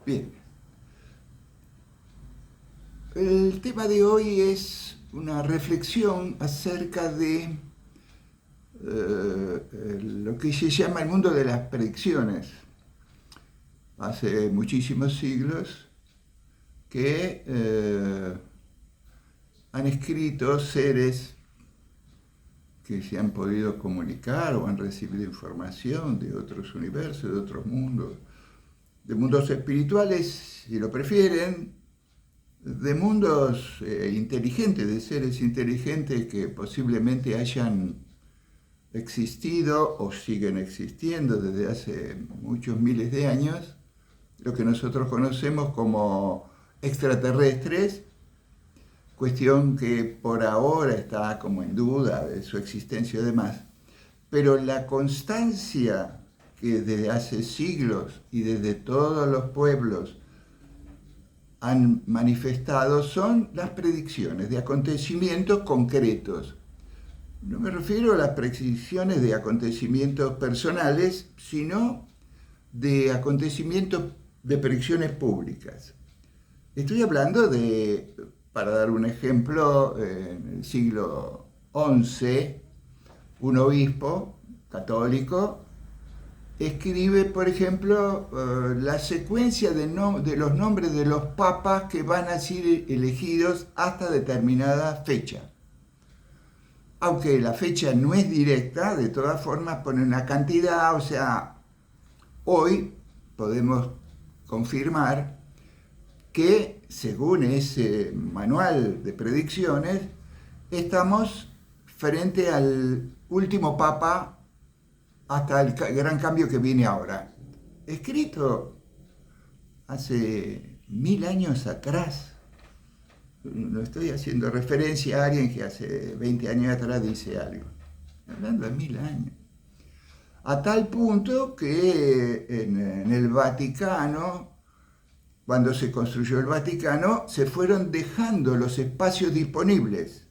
Bien, el tema de hoy es una reflexión acerca de lo que se llama el mundo de las predicciones. Hace muchísimos siglos que han escrito seres que se han podido comunicar o han recibido información de otros universos, de otros mundos, de mundos espirituales, si lo prefieren, de mundos inteligentes, de seres inteligentes que posiblemente hayan existido o siguen existiendo desde hace muchos miles de años, lo que nosotros conocemos como extraterrestres, cuestión que por ahora está como en duda de su existencia y demás, pero la constancia que desde hace siglos y desde todos los pueblos han manifestado son las predicciones de acontecimientos concretos. No me refiero a las predicciones de acontecimientos personales, sino de acontecimientos de predicciones públicas. Estoy hablando de, para dar un ejemplo, en el siglo XI, un obispo católico escribe, por ejemplo, la secuencia de los nombres de los papas que van a ser elegidos hasta determinada fecha. Aunque la fecha no es directa, de todas formas pone una cantidad, o sea, hoy podemos confirmar que según ese manual de predicciones, estamos frente al último papa hasta el gran cambio que viene ahora. Escrito hace 1000 años atrás. No estoy haciendo referencia a alguien que hace 20 años atrás dice algo. Hablando de 1000 años. A tal punto que en el Vaticano, cuando se construyó el Vaticano, se fueron dejando los espacios disponibles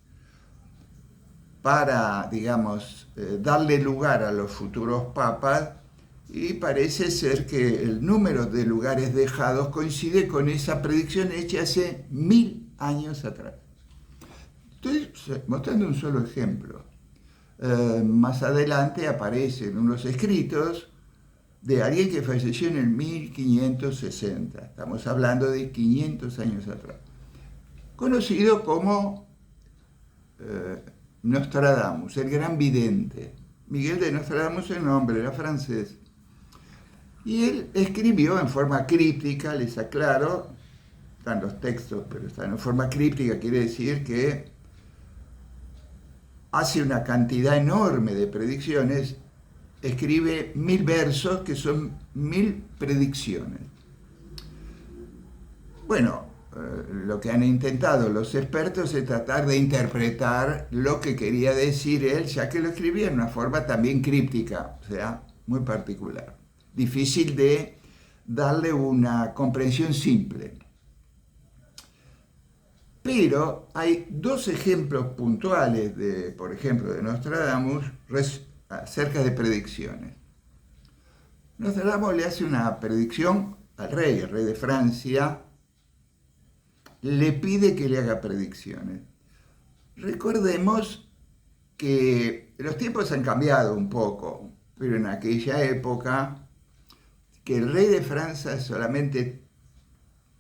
para, digamos, darle lugar a los futuros papas, y parece ser que el número de lugares dejados coincide con esa predicción hecha hace 1000 años atrás. Estoy mostrando un solo ejemplo. Más adelante aparecen unos escritos de alguien que falleció en el 1560. Estamos hablando de 500 años atrás. Conocido como Nostradamus, el gran vidente. Miguel de Nostradamus, el nombre era francés. Y él escribió en forma críptica, les aclaro, están los textos, pero están en forma críptica, quiere decir que hace una cantidad enorme de predicciones, escribe 1000 versos que son 1000 predicciones. Bueno, lo que han intentado los expertos es tratar de interpretar lo que quería decir él, ya que lo escribía en una forma también críptica, o sea, muy particular. Difícil de darle una comprensión simple. Pero hay dos ejemplos puntuales, por ejemplo, de Nostradamus acerca de predicciones. Nostradamus le hace una predicción al rey, el rey de Francia, le pide que le haga predicciones. Recordemos que los tiempos han cambiado un poco, pero en aquella época, que el rey de Francia solamente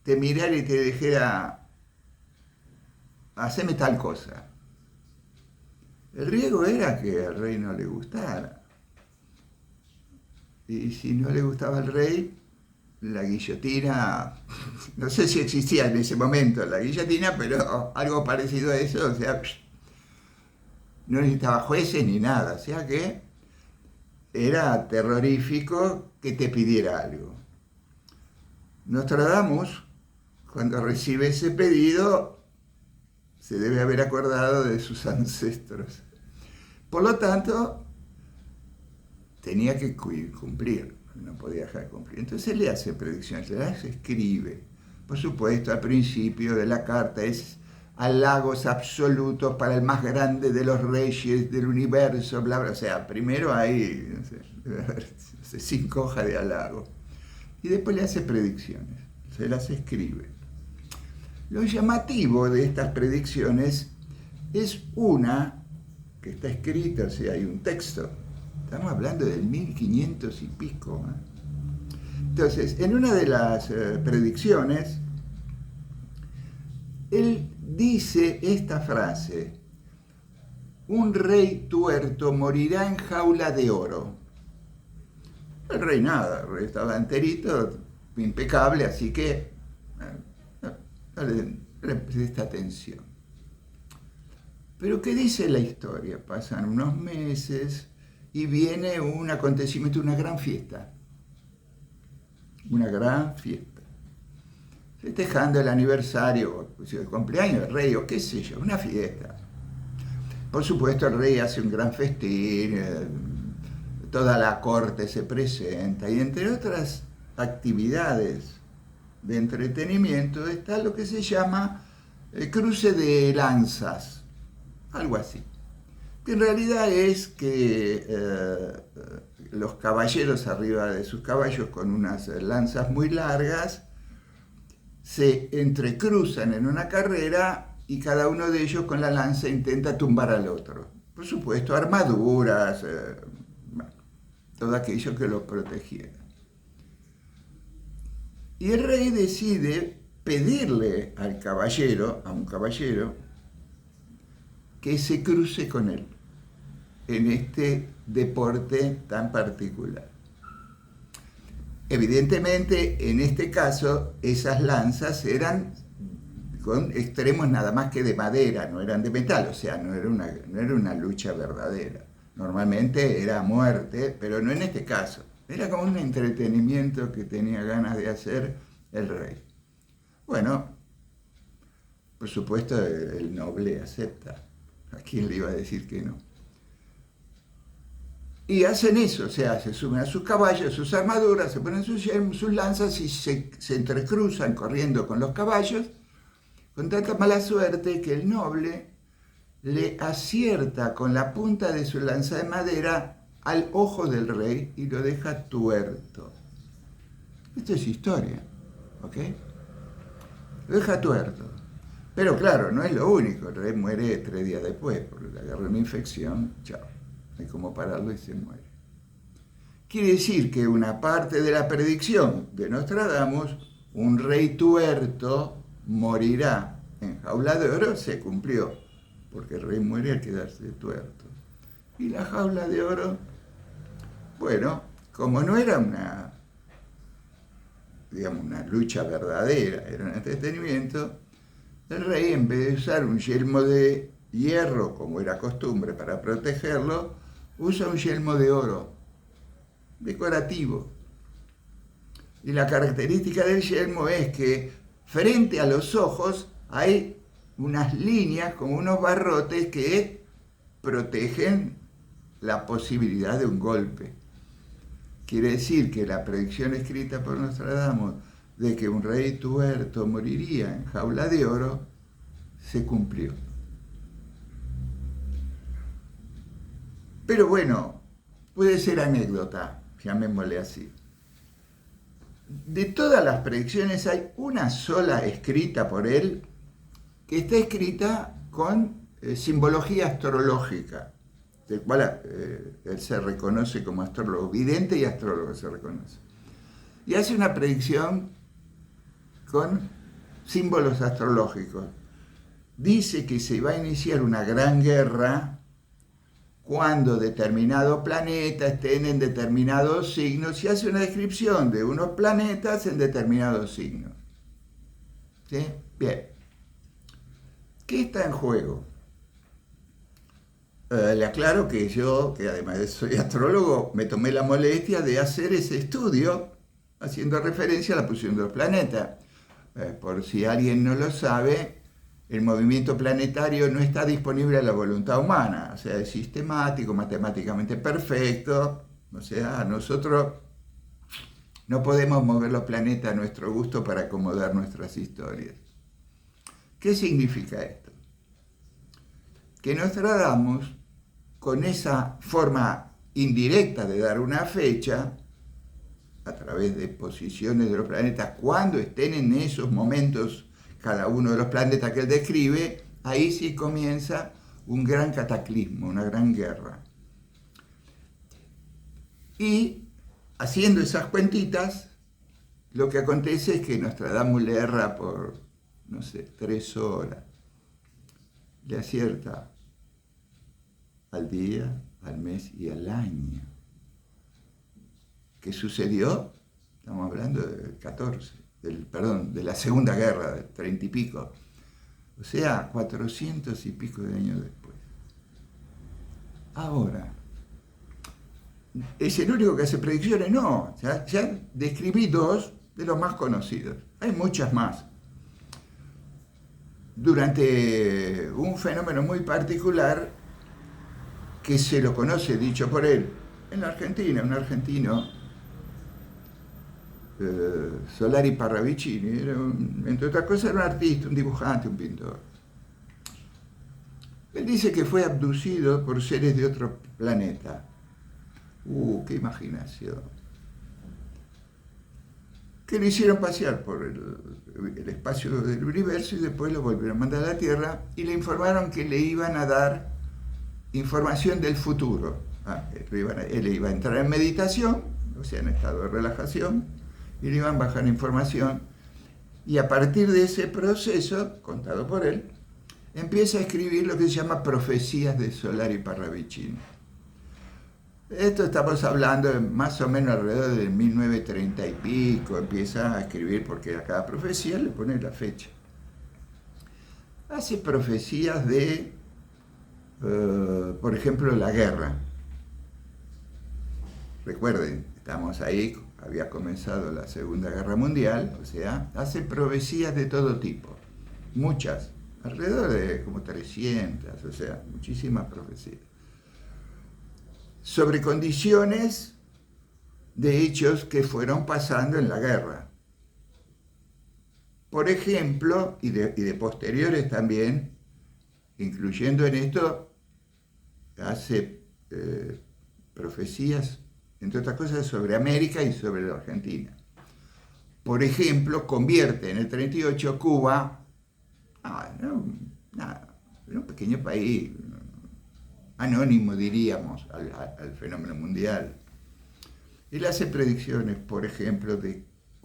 te mirara y te dijera, haceme tal cosa. El riesgo era que al rey no le gustara. Y si no le gustaba al rey, la guillotina, no sé si existía en ese momento la guillotina, pero algo parecido a eso, o sea, no necesitaba jueces ni nada, o sea que era terrorífico que te pidiera algo. Nostradamus, cuando recibe ese pedido, se debe haber acordado de sus ancestros. Por lo tanto, tenía que cumplir, no podía dejar de cumplir. Entonces él le hace predicciones, le las escribe. Por supuesto, al principio de la carta es halagos absolutos para el más grande de los reyes del universo, bla, bla. O sea, primero hay, no sé, 5 hojas de halago. Y después le hace predicciones. se las escribe. Lo llamativo de estas predicciones es una que está escrita, o sea, hay un texto. Estamos hablando del 1500 y pico. Entonces, en una de las predicciones, él dice esta frase: un rey tuerto morirá en jaula de oro. El rey nada, el rey estaba enterito, impecable, así que no le presta atención. Pero ¿qué dice la historia? Pasan unos meses y viene un acontecimiento, una gran fiesta. Una gran fiesta. Festejando el aniversario, el cumpleaños del rey, o qué sé yo, una fiesta. Por supuesto, el rey hace un gran festín, toda la corte se presenta, y entre otras actividades de entretenimiento está lo que se llama cruce de lanzas, algo así. Que en realidad es que los caballeros arriba de sus caballos con unas lanzas muy largas se entrecruzan en una carrera y cada uno de ellos con la lanza intenta tumbar al otro. Por supuesto, armaduras, todo aquello que los protegiera. Y el rey decide pedirle al caballero, a un caballero, que se cruce con él en este deporte tan particular. Evidentemente, en este caso, esas lanzas eran con extremos nada más que de madera, no eran de metal, o sea, no era una lucha verdadera. Normalmente era muerte, pero no en este caso. Era como un entretenimiento que tenía ganas de hacer el rey. Bueno, por supuesto el noble acepta. ¿A quién le iba a decir que no? Y hacen eso, o sea, se suben a sus caballos, sus armaduras, se ponen sus lanzas y se entrecruzan corriendo con los caballos, con tanta mala suerte que el noble le acierta con la punta de su lanza de madera al ojo del rey y lo deja tuerto. Esto es historia, ¿ok? Lo deja tuerto. Pero claro, no es lo único, el rey muere 3 días después, porque le agarró una infección, chao, hay como pararlo y se muere. Quiere decir que una parte de la predicción de Nostradamus, un rey tuerto morirá en jaula de oro, se cumplió, porque el rey muere al quedarse tuerto. Y la jaula de oro, bueno, como no era una lucha verdadera, era un entretenimiento, el rey, en vez de usar un yelmo de hierro, como era costumbre para protegerlo, usa un yelmo de oro, decorativo. Y la característica del yelmo es que frente a los ojos hay unas líneas, como unos barrotes que protegen la posibilidad de un golpe. Quiere decir que la predicción escrita por Nostradamus de que un rey tuerto moriría en jaula de oro se cumplió. Pero bueno, puede ser anécdota, llamémosle así. De todas las predicciones hay una sola escrita por él que está escrita con simbología astrológica, del cual él se reconoce como astrólogo, vidente y astrólogo se reconoce. Y hace una predicción con símbolos astrológicos. Dice que se va a iniciar una gran guerra cuando determinado planeta estén en determinados signos y hace una descripción de unos planetas en determinados signos. ¿Sí? Bien. ¿Qué está en juego? Le aclaro que yo, que además soy astrólogo, me tomé la molestia de hacer ese estudio haciendo referencia a la posición de los planetas. Por si alguien no lo sabe, el movimiento planetario no está disponible a la voluntad humana, o sea, es sistemático, matemáticamente perfecto, o sea, nosotros no podemos mover los planetas a nuestro gusto para acomodar nuestras historias. ¿Qué significa esto? Que Nostradamus, con esa forma indirecta de dar una fecha, a través de posiciones de los planetas, cuando estén en esos momentos cada uno de los planetas que él describe, ahí sí comienza un gran cataclismo, una gran guerra. Y haciendo esas cuentitas, lo que acontece es que Nostradamus le erra por, no sé, 3 horas. Le acierta al día, al mes y al año. ¿Qué sucedió? Estamos hablando del 14, de la Segunda Guerra, del 30 y pico. O sea, 400 y pico de años después. Ahora, ¿es el único que hace predicciones? No, ya describí 2 de los más conocidos. Hay muchas más. Durante un fenómeno muy particular que se lo conoce, dicho por él, en la Argentina, un argentino, Solari Parravicini, entre otras cosas era un artista, un dibujante, un pintor. Él dice que fue abducido por seres de otro planeta. ¡Qué imaginación! Que lo hicieron pasear por el espacio del universo y después lo volvieron a mandar a la Tierra y le informaron que le iban a dar información del futuro. Él iba a entrar en meditación, o sea, en estado de relajación, y le iban a bajar información. Y a partir de ese proceso, contado por él, empieza a escribir lo que se llama Profecías de Solari Parravicini. Esto estamos hablando de más o menos alrededor de 1930 y pico, empieza a escribir porque a cada profecía le pone la fecha. Hace profecías de, por ejemplo, la guerra. Recuerden, estamos ahí, había comenzado la Segunda Guerra Mundial, o sea, hace profecías de todo tipo, muchas, alrededor de como 300, o sea, muchísimas profecías, sobre condiciones de hechos que fueron pasando en la guerra. Por ejemplo, y de posteriores también, incluyendo en esto, hace profecías, entre otras cosas, sobre América y sobre la Argentina. Por ejemplo, convierte en el 38 Cuba, era un pequeño país, anónimo diríamos, al fenómeno mundial. Él hace predicciones, por ejemplo,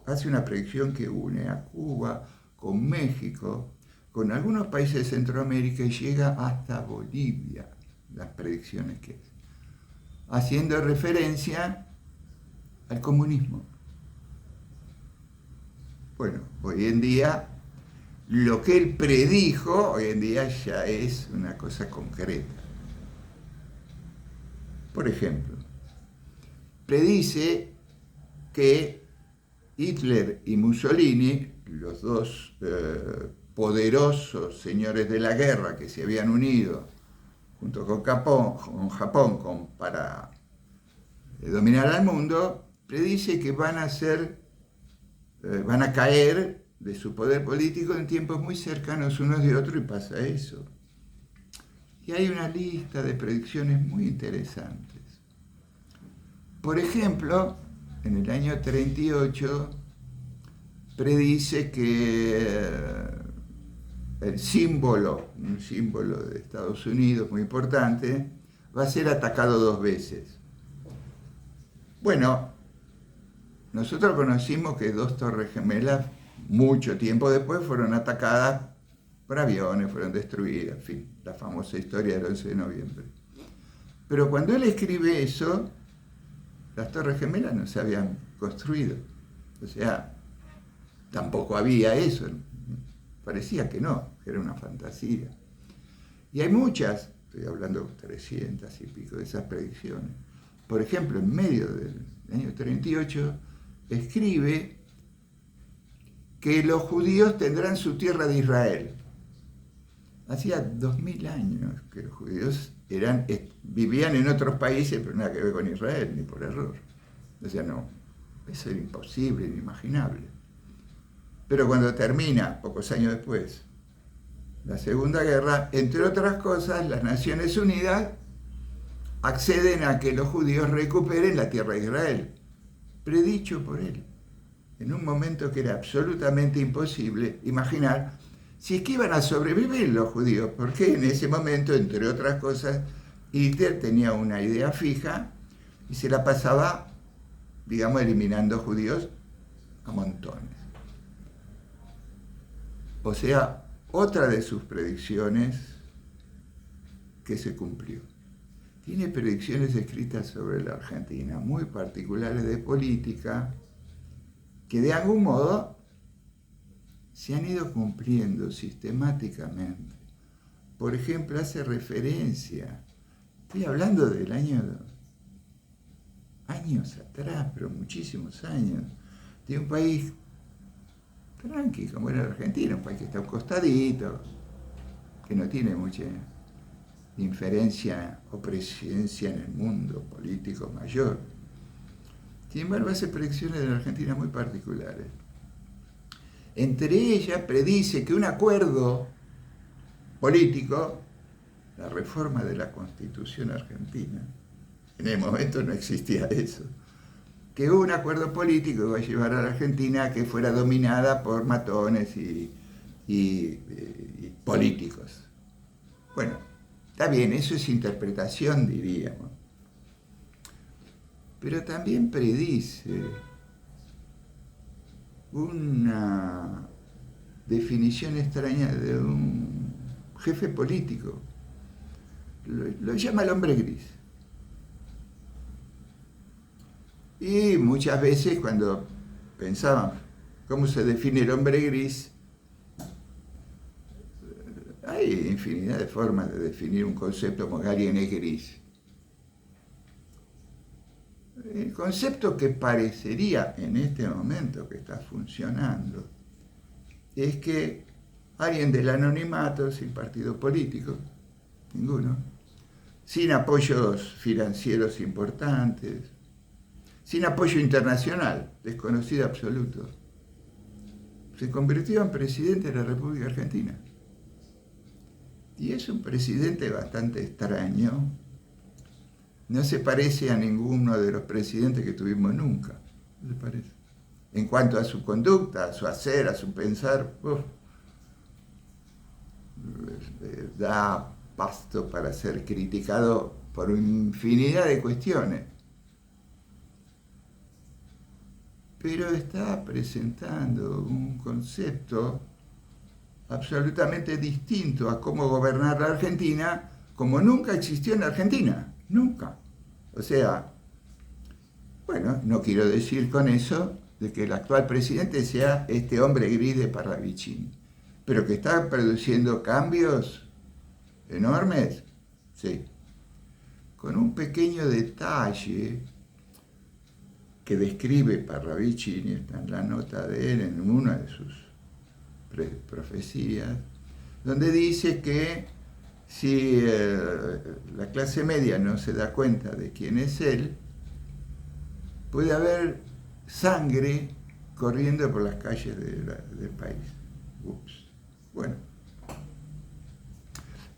hace una predicción que une a Cuba con México, con algunos países de Centroamérica y llega hasta Bolivia, las predicciones que hace, haciendo referencia al comunismo. Bueno, hoy en día, lo que él predijo, hoy en día ya es una cosa concreta. Por ejemplo, predice que Hitler y Mussolini, los dos poderosos señores de la guerra que se habían unido junto con Japón para dominar al mundo, predice que van a caer de su poder político en tiempos muy cercanos unos de otros y pasa eso. Y hay una lista de predicciones muy interesantes. Por ejemplo, en el año 38 predice que un símbolo de Estados Unidos muy importante, va a ser atacado 2 veces. Bueno, nosotros conocimos que 2 torres gemelas, mucho tiempo después, fueron atacadas por aviones, fueron destruidas, en fin, la famosa historia del 11 de noviembre. Pero cuando él escribe eso, las torres gemelas no se habían construido. O sea, tampoco había eso. Parecía que no, que era una fantasía. Y hay muchas, estoy hablando de 300 y pico de esas predicciones. Por ejemplo, en medio del año 38, escribe que los judíos tendrán su tierra de Israel. Hacía 2000 años que los judíos vivían en otros países, pero nada que ver con Israel, ni por error. O sea, no, eso era imposible, inimaginable. Pero cuando termina, pocos años después, la Segunda Guerra, entre otras cosas, las Naciones Unidas acceden a que los judíos recuperen la tierra de Israel. predicho por él, en un momento que era absolutamente imposible imaginar si es que iban a sobrevivir los judíos, porque en ese momento, entre otras cosas, Hitler tenía una idea fija y se la pasaba, digamos, eliminando judíos a montones. O sea, otra de sus predicciones que se cumplió. Tiene predicciones escritas sobre la Argentina, muy particulares de política, que de algún modo se han ido cumpliendo sistemáticamente. Por ejemplo, hace referencia, estoy hablando del años atrás, pero muchísimos años, de un país tranqui, como era la Argentina, un país que está a un costadito, que no tiene mucha inferencia o presencia en el mundo político mayor. Sin embargo, hace predicciones de la Argentina muy particulares. Entre ellas predice que un acuerdo político, la reforma de la Constitución argentina, en el momento no existía eso, que un acuerdo político iba a llevar a la Argentina a que fuera dominada por matones y políticos. Bueno, está bien, eso es interpretación, diríamos. Pero también predice una definición extraña de un jefe político. Lo llama el hombre gris. Y muchas veces cuando pensaban cómo se define el hombre gris, hay infinidad de formas de definir un concepto como que alguien es gris. El concepto que parecería en este momento que está funcionando es que alguien del anonimato, sin partido político, ninguno, sin apoyos financieros importantes, sin apoyo internacional, desconocido absoluto, se convirtió en presidente de la República Argentina. Y es un presidente bastante extraño. No se parece a ninguno de los presidentes que tuvimos nunca. No se parece. En cuanto a su conducta, a su hacer, a su pensar, da pasto para ser criticado por infinidad de cuestiones. Pero está presentando un concepto absolutamente distinto a cómo gobernar la Argentina, como nunca existió en la Argentina. Nunca. O sea, bueno, no quiero decir con eso de que el actual presidente sea este hombre gris de Parravicini, pero que está produciendo cambios enormes, sí. Con un pequeño detalle que describe Parravicini, está en la nota de él, en una de sus profecías, donde dice que si la clase media no se da cuenta de quién es él, puede haber sangre corriendo por las calles del país. Ups. Bueno.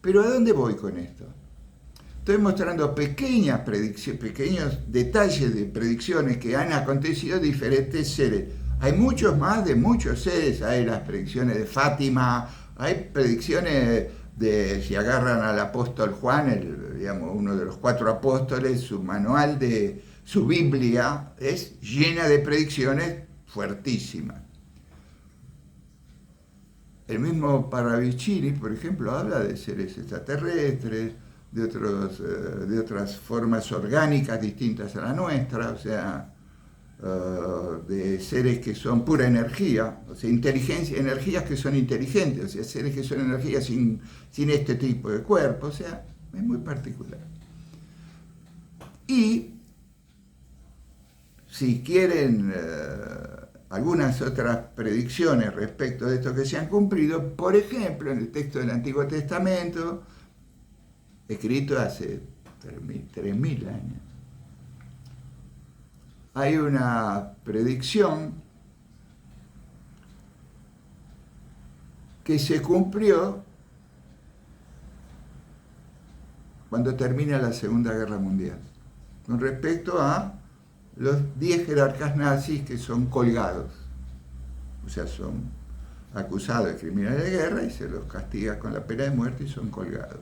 Pero ¿a dónde voy con esto? Estoy mostrando pequeñas predicciones, pequeños detalles de predicciones que han acontecido a diferentes seres. Hay muchos más de muchos seres, hay las predicciones de Fátima, hay predicciones de, si agarran al apóstol Juan, digamos, uno de los 4 apóstoles, su manual de su Biblia es llena de predicciones fuertísimas. El mismo Parravicini, por ejemplo, habla de seres extraterrestres, de otras formas orgánicas distintas a la nuestra, o sea, de seres que son pura energía, o sea, energías que son inteligentes, o sea, seres que son energías sin este tipo de cuerpo, o sea, es muy particular. Y si quieren algunas otras predicciones respecto de esto que se han cumplido, por ejemplo, en el texto del Antiguo Testamento, escrito hace 3.000 años, hay una predicción que se cumplió cuando termina la Segunda Guerra Mundial, con respecto a los 10 jerarcas nazis que son colgados, o sea, son acusados de criminales de guerra y se los castiga con la pena de muerte y son colgados.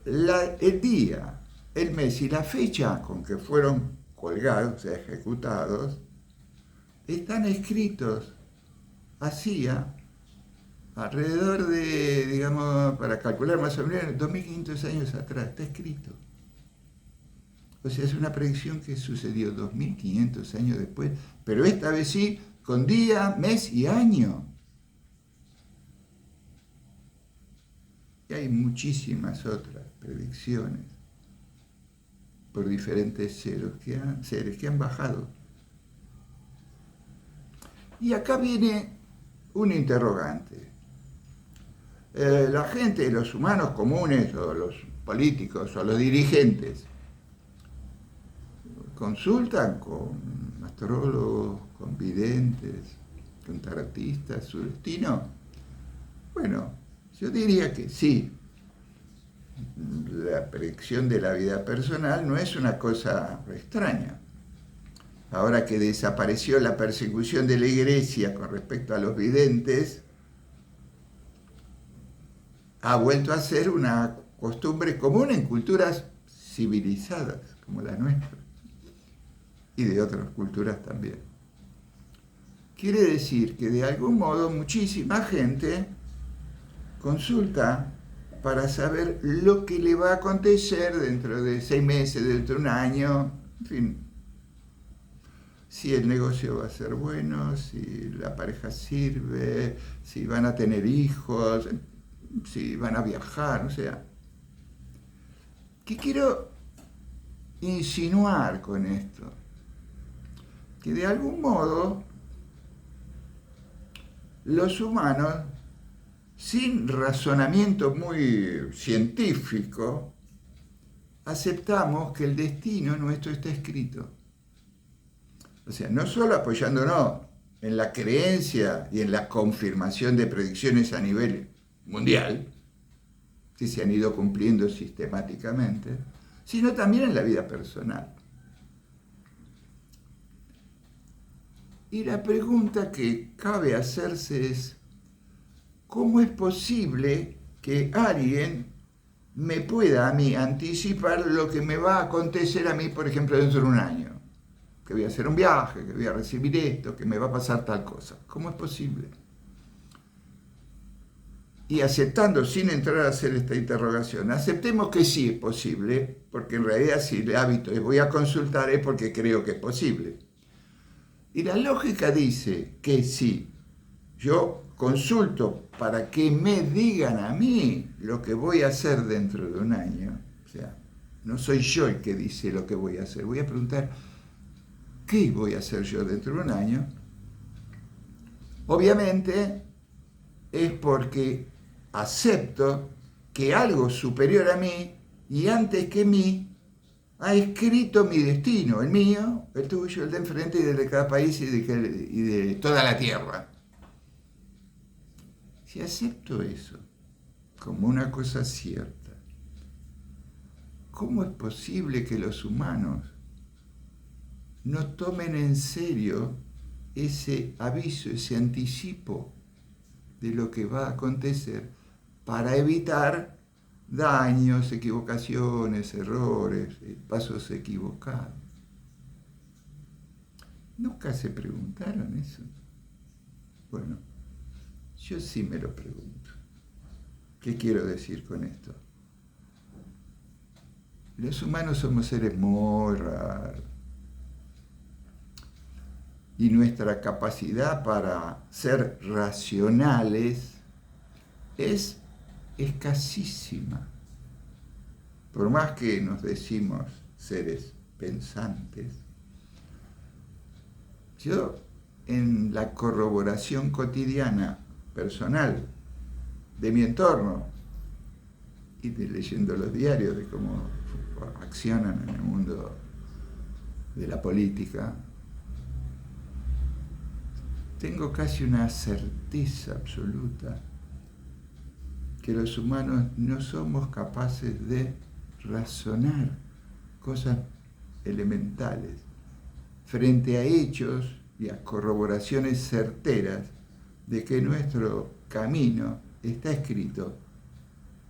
El día, el mes y la fecha con que fueron colgados, o sea, ejecutados, están escritos así, alrededor de, digamos, para calcular más o menos, 2500 años atrás, está escrito. O sea, es una predicción que sucedió 2500 años después, pero esta vez sí, con día, mes y año. Y hay muchísimas otras predicciones por diferentes seres que han bajado. Y acá viene un interrogante. La gente, los humanos comunes, o los políticos, o los dirigentes, consultan con astrólogos, con videntes, con tarotistas su destino. Bueno, yo diría que sí. La predicción de la vida personal no es una cosa extraña. Ahora que desapareció la persecución de la Iglesia con respecto a los videntes, ha vuelto a ser una costumbre común en culturas civilizadas como la nuestra y de otras culturas también. Quiere decir que de algún modo muchísima gente consulta para saber lo que le va a acontecer dentro de 6 meses, dentro de un año, en fin. Si el negocio va a ser bueno, si la pareja sirve, si van a tener hijos, si van a viajar, o sea. ¿Qué quiero insinuar con esto? Que de algún modo los humanos, sin razonamiento muy científico, aceptamos que el destino nuestro está escrito. O sea, no solo apoyándonos en la creencia y en la confirmación de predicciones a nivel mundial, que se han ido cumpliendo sistemáticamente, sino también en la vida personal. Y la pregunta que cabe hacerse es, ¿cómo es posible que alguien me pueda a mí anticipar lo que me va a acontecer a mí, por ejemplo, dentro de un año? Que voy a hacer un viaje, que voy a recibir esto, que me va a pasar tal cosa. ¿Cómo es posible? Y aceptando, sin entrar a hacer esta interrogación, aceptemos que sí es posible, porque en realidad si el hábito es voy a consultar es porque creo que es posible. Y la lógica dice que si yo consulto para que me digan a mí lo que voy a hacer dentro de un año, o sea, no soy yo el que dice lo que voy a hacer, voy a preguntar ¿qué voy a hacer yo dentro de un año? Obviamente es porque acepto que algo superior a mí y antes que mí ha escrito mi destino, el mío, el tuyo, el de enfrente y el de cada país y de toda la tierra. Si acepto eso como una cosa cierta, ¿cómo es posible que los humanos no tomen en serio ese aviso, ese anticipo de lo que va a acontecer para evitar daños, equivocaciones, errores, pasos equivocados? ¿Nunca se preguntaron eso? Bueno, yo sí me lo pregunto. ¿Qué quiero decir con esto? Los humanos somos seres muy raros. Y nuestra capacidad para ser racionales es escasísima. Por más que nos decimos seres pensantes, yo en la corroboración cotidiana, personal, de mi entorno, y de leyendo los diarios de cómo accionan en el mundo de la política, tengo casi una certeza absoluta que los humanos no somos capaces de razonar cosas elementales, frente a hechos y a corroboraciones certeras de que nuestro camino está escrito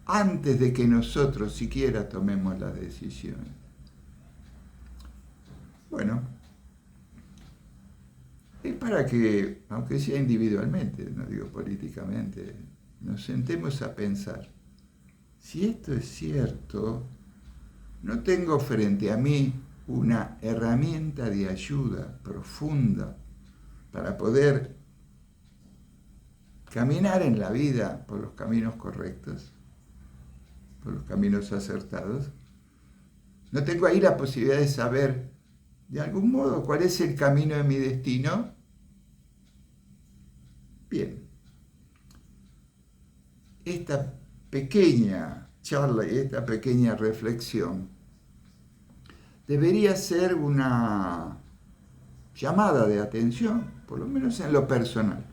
antes de que nosotros siquiera tomemos las decisiones. Bueno, es para que, aunque sea individualmente, no digo políticamente, nos sentemos a pensar, si esto es cierto, no tengo frente a mí una herramienta de ayuda profunda para poder caminar en la vida por los caminos correctos, por los caminos acertados. No tengo ahí la posibilidad de saber, de algún modo, cuál es el camino de mi destino. Bien, esta pequeña charla y esta pequeña reflexión debería ser una llamada de atención, por lo menos en lo personal.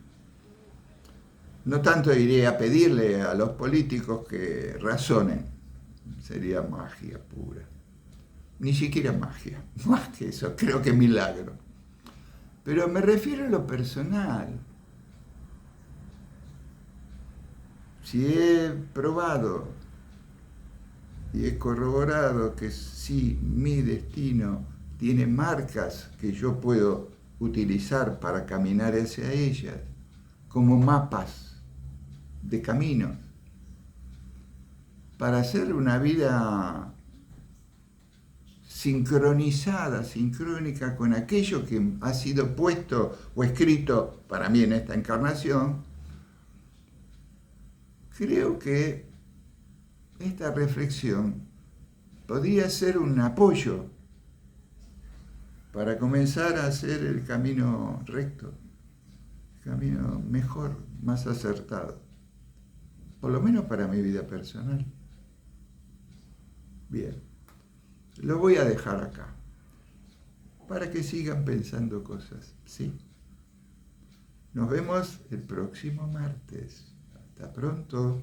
No tanto iré a pedirle a los políticos que razonen, sería magia pura. Ni siquiera magia, más que eso, creo que milagro. Pero me refiero a lo personal. Si he probado y he corroborado que sí, mi destino tiene marcas que yo puedo utilizar para caminar hacia ellas, como mapas de caminos, para hacer una vida sincronizada, sincrónica con aquello que ha sido puesto o escrito para mí en esta encarnación, creo que esta reflexión podría ser un apoyo para comenzar a hacer el camino recto, el camino mejor, más acertado, por lo menos para mi vida personal. Bien, lo voy a dejar acá, para que sigan pensando cosas, ¿sí? Nos vemos el próximo martes. Hasta pronto.